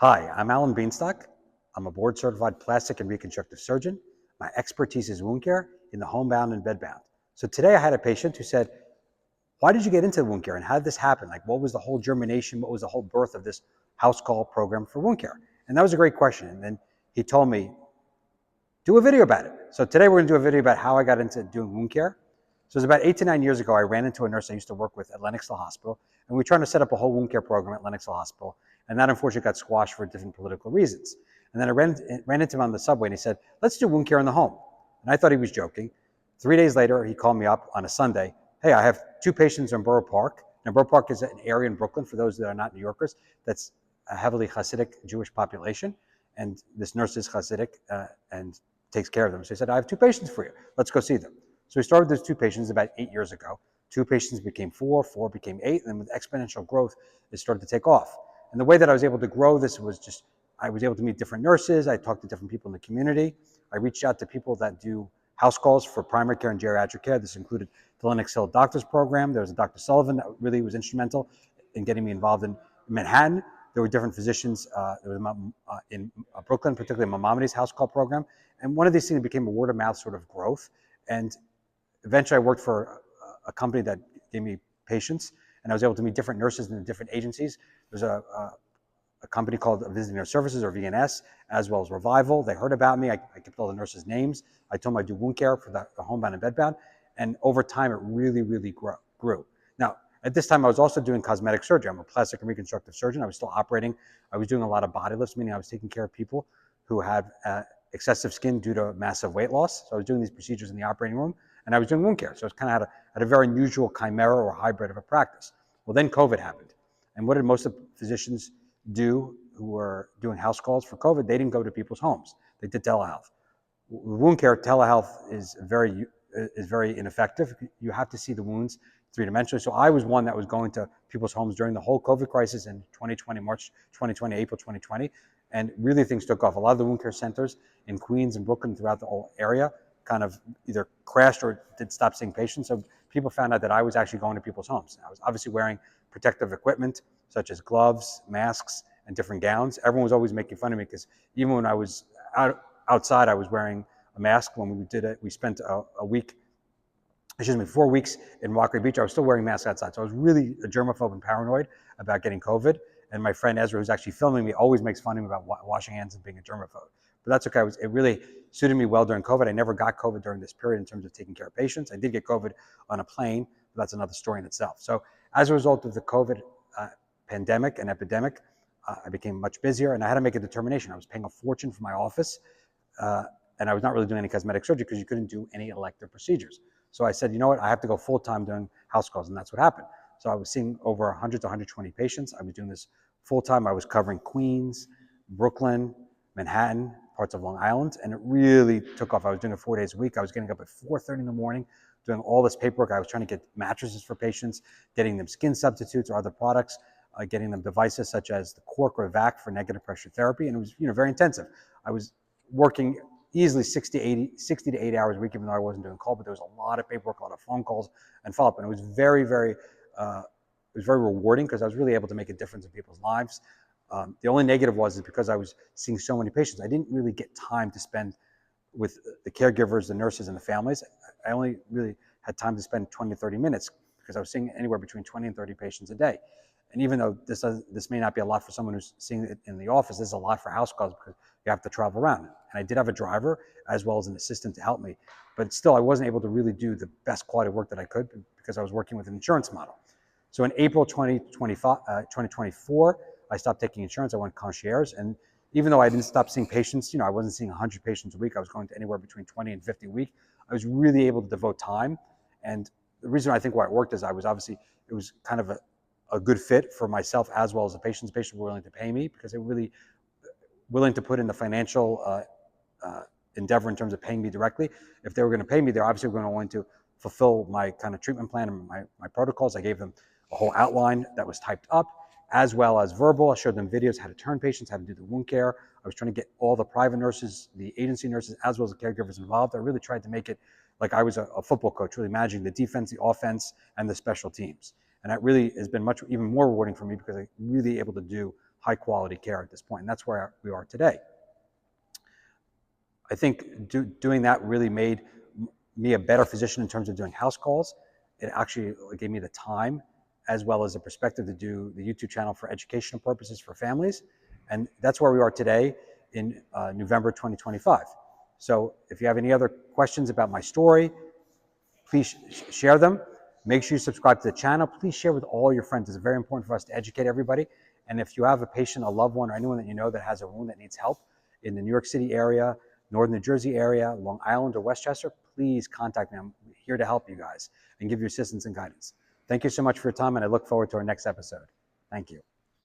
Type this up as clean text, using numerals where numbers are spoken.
Hi, I'm Alan Bienstock. I'm a board-certified plastic and reconstructive surgeon. My expertise is wound care in the homebound and bedbound. So today I had a patient who said, why did you get into wound care and how did this happen? Like, what was the whole germination? What was the whole birth of this house call program for wound care? And that was a great question. And then he told me, do a video about it. So today we're gonna do a video about how I got into doing wound care. So it was about 8 to 9 years ago, I ran into a nurse I used to work with at Lenox Hill Hospital, and we were trying to set up a whole wound care program at Lenox Hill Hospital, and that unfortunately got squashed for different political reasons. And then I ran into him on the subway, and he said, let's do wound care in the home. And I thought he was joking. 3 days later, he called me up on a Sunday. Hey, I have 2 patients in Borough Park. Now, Borough Park is an area in Brooklyn, for those that are not New Yorkers, that's a heavily Hasidic Jewish population, and this nurse is Hasidic and takes care of them. So he said, I have 2 patients for you. Let's go see them. So we started those 2 patients about 8 years ago. 2 patients became 4, 4 became 8, and then with exponential growth, it started to take off. And the way that I was able to grow this was just, I was able to meet different nurses. I talked to different people in the community. I reached out to people that do house calls for primary care and geriatric care. This included the Lenox Hill Doctors Program. There was a Dr. Sullivan that really was instrumental in getting me involved in Manhattan. There were different physicians in Brooklyn, particularly Maimonides house call program. And one of these things became a word of mouth sort of growth. And eventually I worked for a company that gave me patients, and I was able to meet different nurses in different agencies. There's a company called Visiting Nurse Services, or VNS, as well as Revival. They heard about me. I kept all the nurses' names. I told them I do wound care for the homebound and bedbound. And over time, it really, really grew. Now, at this time, I was also doing cosmetic surgery. I'm a plastic and reconstructive surgeon. I was still operating. I was doing a lot of body lifts, meaning I was taking care of people who had excessive skin due to massive weight loss. So I was doing these procedures in the operating room, and I was doing wound care. So it's kind of had a very unusual chimera or hybrid of a practice. Well, then COVID happened. And what did most of the physicians do who were doing house calls for COVID? They didn't go to people's homes. They did telehealth. Wound care, telehealth is very ineffective. You have to see the wounds three-dimensionally. So I was one that was going to people's homes during the whole COVID crisis in 2020, March 2020, April 2020, and really things took off. A lot of the wound care centers in Queens and Brooklyn throughout the whole area kind of either crashed or did stop seeing patients. So people found out that I was actually going to people's homes. I was obviously wearing protective equipment such as gloves, masks, and different gowns. Everyone was always making fun of me because even when I was outside, I was wearing a mask. When we did it, we spent 4 weeks in Rockaway Beach. I was still wearing masks outside. So I was really a germaphobe and paranoid about getting COVID. And my friend Ezra, who's actually filming me, always makes fun of me about washing hands and being a germaphobe. But that's okay. It really suited me well during COVID. I never got COVID during this period in terms of taking care of patients. I did get COVID on a plane, but that's another story in itself. So as a result of the COVID pandemic and epidemic, I became much busier, and I had to make a determination. I was paying a fortune for my office, and I was not really doing any cosmetic surgery because you couldn't do any elective procedures. So I said, you know what, I have to go full-time doing house calls, and that's what happened. So I was seeing over 100 to 120 patients. I was doing this full-time. I was covering Queens, Brooklyn, Manhattan, parts of Long Island, and it really took off. I was doing it 4 days a week. I was getting up at 4:30 in the morning, doing all this paperwork. I was trying to get mattresses for patients, getting them skin substitutes or other products, getting them devices such as the Cork or VAC for negative pressure therapy, and it was very intensive. I was working easily 60 to 80 hours a week, even though I wasn't doing call, but there was a lot of paperwork, a lot of phone calls and follow-up, and it was very rewarding because I was really able to make a difference in people's lives. The only negative was because I was seeing so many patients, I didn't really get time to spend with the caregivers, the nurses, and the families. I only really had time to spend 20 to 30 minutes because I was seeing anywhere between 20 and 30 patients a day. And even though this may not be a lot for someone who's seeing it in the office, this is a lot for house calls because you have to travel around. And I did have a driver as well as an assistant to help me. But still, I wasn't able to really do the best quality work that I could because I was working with an insurance model. So in April 2024, I stopped taking insurance. I went concierge. And even though I didn't stop seeing patients, I wasn't seeing 100 patients a week. I was going to anywhere between 20 and 50 a week. I was really able to devote time. And the reason I think why it worked is it was kind of a good fit for myself as well as the patients. Patients were willing to pay me because they were really willing to put in the financial endeavor in terms of paying me directly. If they were going to pay me, they're obviously going to want to fulfill my kind of treatment plan and my protocols. I gave them a whole outline that was typed up, as well as verbal. I showed them videos, how to turn patients, how to do the wound care. I was trying to get all the private nurses, the agency nurses, as well as the caregivers involved. I really tried to make it like I was a football coach, really managing the defense, the offense, and the special teams. And that really has been even more rewarding for me because I'm really able to do high quality care at this point. And that's where we are today. I think doing that really made me a better physician in terms of doing house calls. It actually gave me the time as well as the perspective to do the YouTube channel for educational purposes for families. And that's where we are today in November 2025. So if you have any other questions about my story, please share them. Make sure you subscribe to the channel. Please share with all your friends. It's very important for us to educate everybody. And if you have a patient, a loved one, or anyone that you know that has a wound that needs help in the New York City area, Northern New Jersey area, Long Island, or Westchester, please contact me. I'm here to help you guys and give you assistance and guidance. Thank you so much for your time, and I look forward to our next episode. Thank you.